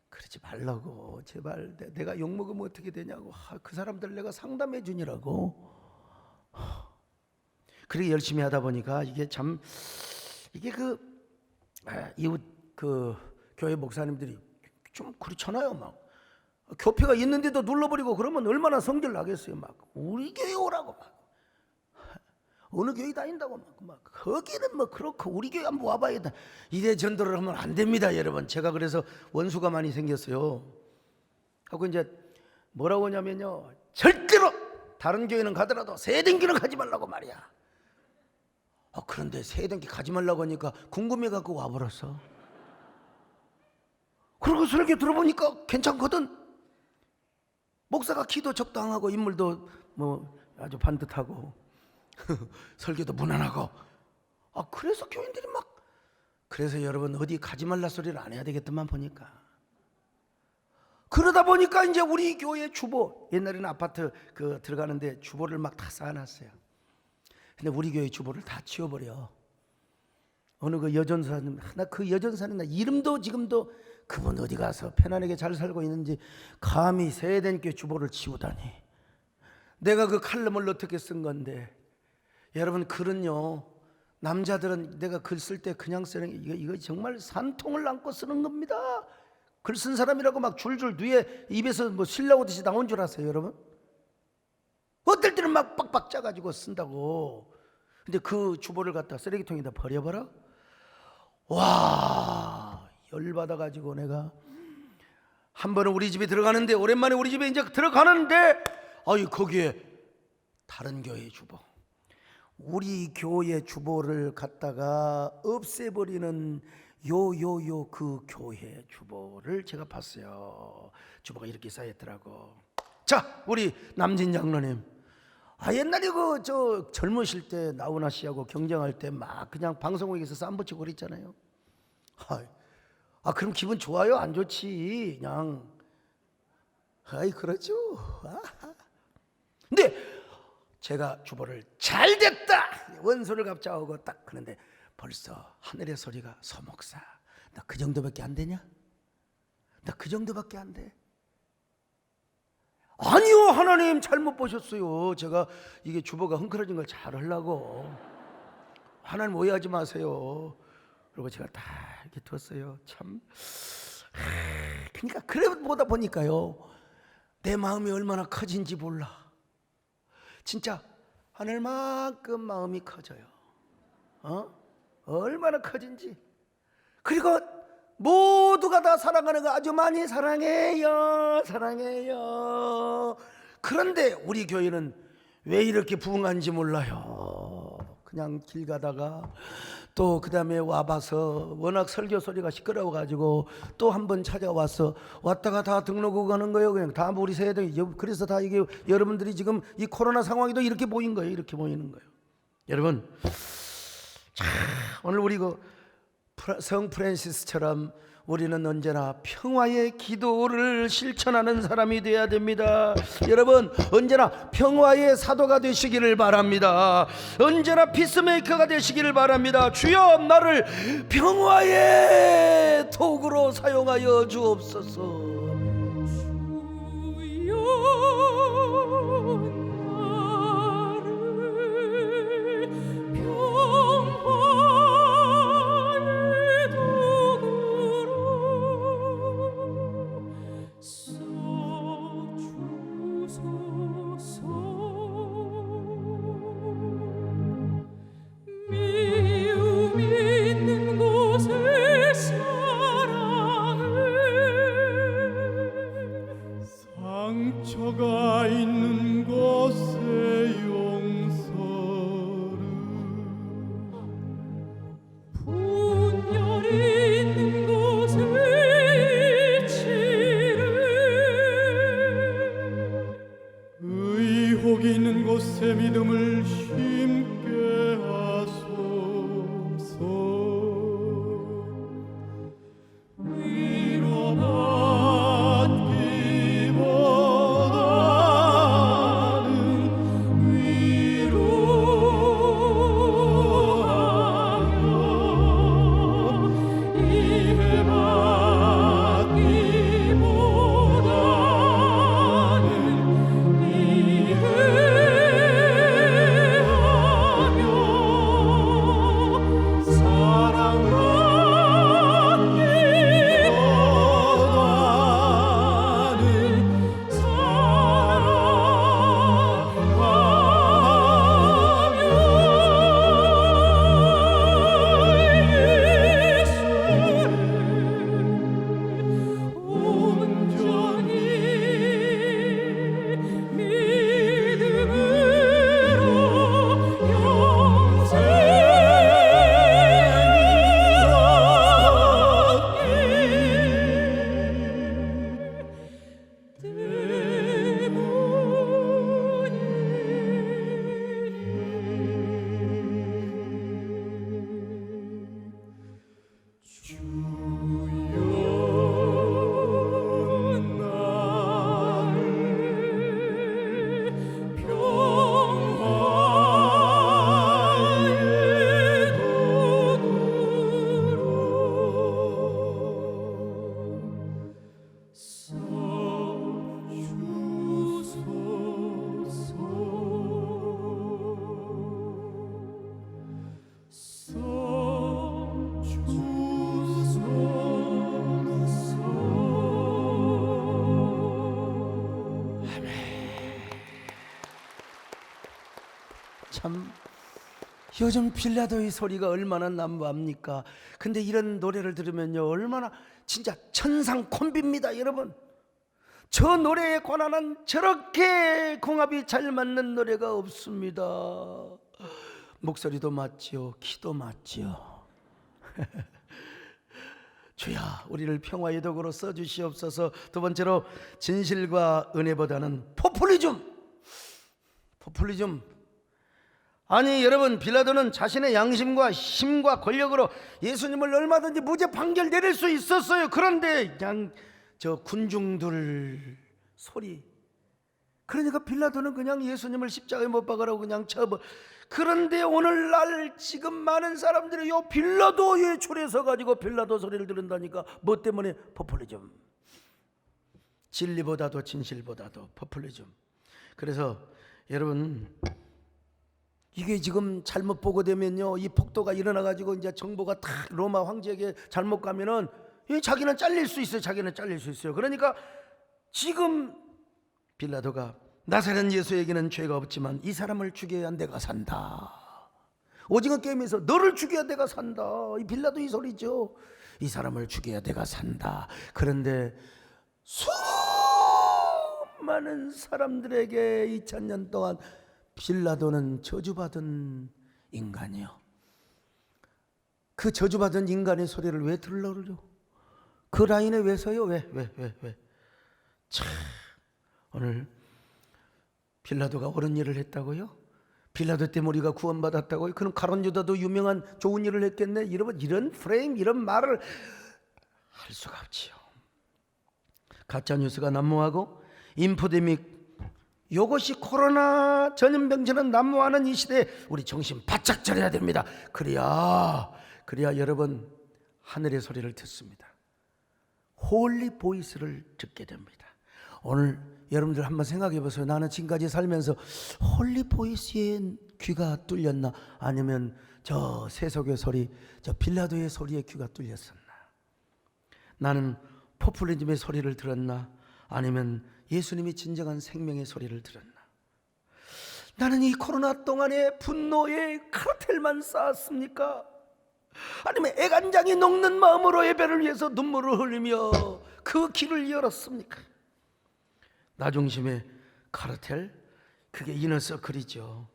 그러지 말라고, 제발 내가 욕먹으면 어떻게 되냐고, 그 사람들 내가 상담해 주니라고. 그렇게 열심히 하다 보니까 이게 참, 이게 이웃 교회 목사님들이 좀 그렇잖아요. 막 교회가 있는데도 눌러버리고 그러면 얼마나 성질 나겠어요. 막 우리 교회 오라고, 막 어느 교회 다닌다고 막 거기는 뭐 그렇고 우리 교회 한번 와봐야겠다, 이래 전도를 하면 안 됩니다 여러분. 제가 그래서 원수가 많이 생겼어요. 하고 이제 뭐라고 하냐면요, 절대로 다른 교회는 가더라도 세댕기는 가지 말라고 말이야. 그런데 세댕기 가지 말라고 하니까 궁금해갖고 와버렸어. 그리고 설교 들어보니까 괜찮거든. 목사가 키도 적당하고 인물도 뭐 아주 반듯하고 설교도 무난하고. 그래서 교인들이 막, 그래서 여러분 어디 가지 말라 소리를 안 해야 되겠더만 보니까. 그러다 보니까 이제 우리 교회 주보, 옛날에는 아파트 들어가는데 주보를 막 다 쌓아놨어요. 근데 우리 교회 주보를 다 치워버려. 어느 그 여전사님, 그 여전사님 이름도 지금도, 그분 어디 가서 편안하게 잘 살고 있는지 감히 세대교회 주보를 치우다니. 내가 그 칼럼을 어떻게 쓴 건데. 여러분, 글은요, 남자들은 내가 글 쓸 때 그냥 쓰는 게, 이거 정말 산통을 안고 쓰는 겁니다. 글 쓴 사람이라고 막 줄줄 뒤에 입에서 뭐 실 나오듯이 나온 줄 아세요 여러분? 어떨 때는 막 빡빡 짜가지고 쓴다고. 근데 그 주보를 갖다 쓰레기통에다 버려버려? 와, 열받아가지고 내가 한 번은 우리 집에 들어가는데, 오랜만에 우리 집에 이제 들어가는데, 거기에 다른 교회 주보, 우리 교회 주보를 갖다가 없애버리는 그 교회 주보를 제가 봤어요. 주보가 이렇게 쌓였더라고. 자, 우리 남진 장로님, 옛날에 저 젊으실 때 나훈아 씨하고 경쟁할 때 막 그냥 방송국에서 쌈붙이고 그랬잖아요. 그럼 기분 좋아요? 안 좋지? 그냥 그렇죠. 근데 제가 주보를 잘 됐다, 원소를 갚자고 딱 그런데 벌써 하늘의 소리가, 서목사 나 그 정도밖에 안 되냐? 나 그 정도밖에 안 돼? 아니요, 하나님 잘못 보셨어요. 제가 이게 주보가 흥크러진 걸 잘 하려고. 하나님 오해하지 마세요. 그리고 제가 다 이렇게 뒀어요. 참. 그러니까 그래 보다 보니까요, 내 마음이 얼마나 커진지 몰라. 진짜 하늘만큼 마음이 커져요. 얼마나 커진지. 그리고 모두가 다 사랑하는 거 아주 많이 사랑해요. 그런데 우리 교회는 왜 이렇게 부흥한지 몰라요. 그냥 길 가다가 또 그 다음에 와봐서 워낙 설교 소리가 시끄러워가지고 또 한 번 찾아와서 왔다가 다 등록하고 가는 거예요. 그냥 다 우리 세대. 그래서 다 이게 여러분들이 지금 이 코로나 상황에도 이렇게 보인 거예요. 이렇게 보이는 거예요. 여러분, 자, 오늘 우리 성 프란시스처럼 우리는 언제나 평화의 기도를 실천하는 사람이 되어야 됩니다. 여러분, 언제나 평화의 사도가 되시기를 바랍니다. 언제나 피스메이커가 되시기를 바랍니다. 주여, 나를 평화의 도구로 사용하여 주옵소서. 참 요즘 빌라도의 소리가 얼마나 난무합니까? 근데 이런 노래를 들으면요 얼마나 진짜 천상 콤비입니다 여러분. 저 노래에 관한 저렇게 궁합이 잘 맞는 노래가 없습니다. 목소리도 맞지요, 키도 맞지요. 주야 우리를 평화의 도구로 써주시옵소서. 두 번째로 진실과 은혜보다는 포퓰리즘. 아니 여러분, 빌라도는 자신의 양심과 힘과 권력으로 예수님을 얼마든지 무죄 판결 내릴 수 있었어요. 그런데 그냥 저 군중들 소리, 그러니까 빌라도는 그냥 예수님을 십자가에 못 박으라고 그냥 쳐버. 그런데 오늘날 지금 많은 사람들이 요 빌라도에 줄에서 가지고 빌라도 소리를 들은다니까. 뭐 때문에? 포퓰리즘. 진리보다도 진실보다도 포퓰리즘. 그래서 여러분, 이게 지금 잘못 보고되면요 이 폭도가 일어나 가지고 이제 정보가 다 로마 황제에게 잘못 가면은 자기는 잘릴 수 있어요. 그러니까 지금 빌라도가 나사렛 예수에게는 죄가 없지만 이 사람을 죽여야 내가 산다. 오징어 게임에서 너를 죽여야 내가 산다. 이 빌라도 이 소리죠. 이 사람을 죽여야 내가 산다. 그런데 수많은 사람들에게 2000년 동안 빌라도는 저주받은 인간이요. 그 저주받은 인간의 소리를 왜 들으려고? 그 라인에 왜 서요? 왜? 참, 오늘 빌라도가 옳은 일을 했다고요? 빌라도 때문에 우리가 구원받았다고요? 그럼 가룟 유다도 유명한 좋은 일을 했겠네? 여러분, 이런 프레임, 이런 말을 할 수가 없지요. 가짜뉴스가 난무하고 인포데믹, 이것이 코로나 전염병처럼 난무하는 이 시대에 우리 정신 바짝 차려야 됩니다. 그래야 여러분 하늘의 소리를 듣습니다. 홀리 보이스를 듣게 됩니다. 오늘 여러분들 한번 생각해 보세요. 나는 지금까지 살면서 홀리 보이스의 귀가 뚫렸나? 아니면 저 세속의 소리, 저 빌라도의 소리에 귀가 뚫렸었나? 나는 포퓰리즘의 소리를 들었나? 아니면 예수님이 진정한 생명의 소리를 들었나? 나는 이 코로나 동안에 분노의 카르텔만 쌓았습니까? 아니면 애간장이 녹는 마음으로 예배를 위해서 눈물을 흘리며 그 길을 열었습니까? 나 중심의 카르텔, 그게 이너서클이죠.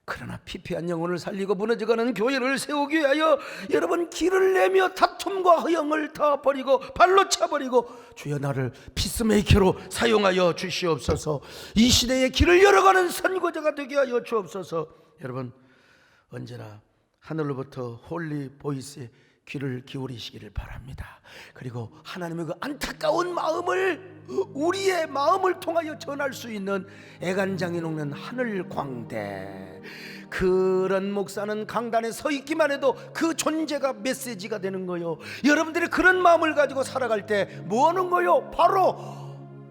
그러나 피폐한 영혼을 살리고 무너져가는 교회를 세우기 위하여 여러분 길을 내며 다툼과 허영을 다 버리고 발로 차버리고 주여 나를 피스메이커로 사용하여 주시옵소서. 이 시대에 길을 열어가는 선구자가 되게 하여 주옵소서. 여러분, 언제나 하늘로부터 홀리 보이스에 귀를 기울이시기를 바랍니다. 그리고 하나님의 그 안타까운 마음을 우리의 마음을 통하여 전할 수 있는 애간장이 녹는 하늘 광대, 그런 목사는 강단에 서 있기만 해도 그 존재가 메시지가 되는 거요. 여러분들이 그런 마음을 가지고 살아갈 때 뭐 하는 거요? 바로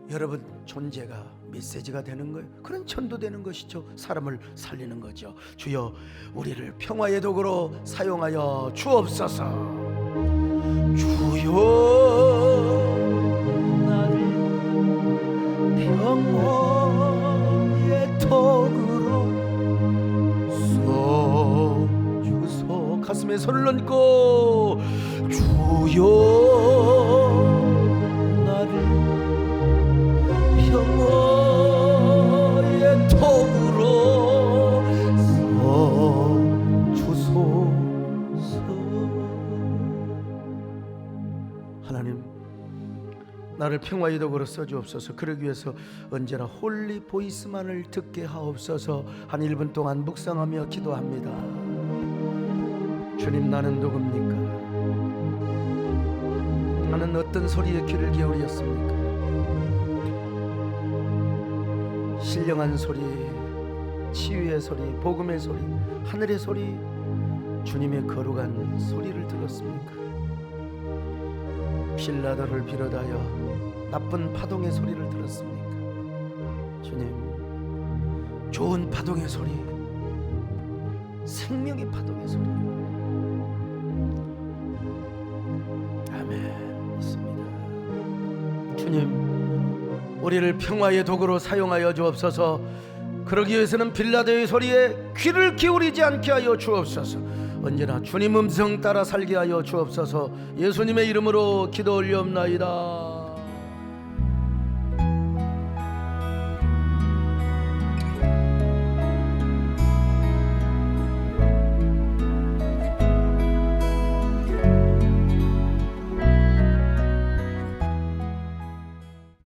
여러분 존재가 메시지가 되는 거예요. 그런 전도되는 것이죠. 사람을 살리는 거죠. 주여 우리를 평화의 도구로 사용하여 주옵소서. 주여 나를 평화의 도구로 써주소. 가슴에 손을 얹고 주여 나를 평화의 도구로 써주소서. 하나님, 나를 평화의 도구로 써주옵소서. 그러기 위해서 언제나 홀리 보이스만을 듣게 하옵소서. 한 1분 동안 묵상하며 기도합니다. 주님, 나는 누굽니까? 나는 어떤 소리에 귀를 기울였습니까? 신령한 소리, 치유의 소리, 복음의 소리, 하늘의 소리, 주님의 거룩한 소리를 들었습니까? 빌라도를 비롯하여 나쁜 파동의 소리를 들었습니까? 주님, 좋은 파동의 소리, 생명의 파동의 소리, 아멘. 있습니다. 주님, 우리를 평화의 도구로 사용하여 주옵소서. 그러기 위해서는 빌라도의 소리에 귀를 기울이지 않게 하여 주옵소서. 언제나 주님 음성 따라 살게 하여 주옵소서. 예수님의 이름으로 기도 올리옵나이다.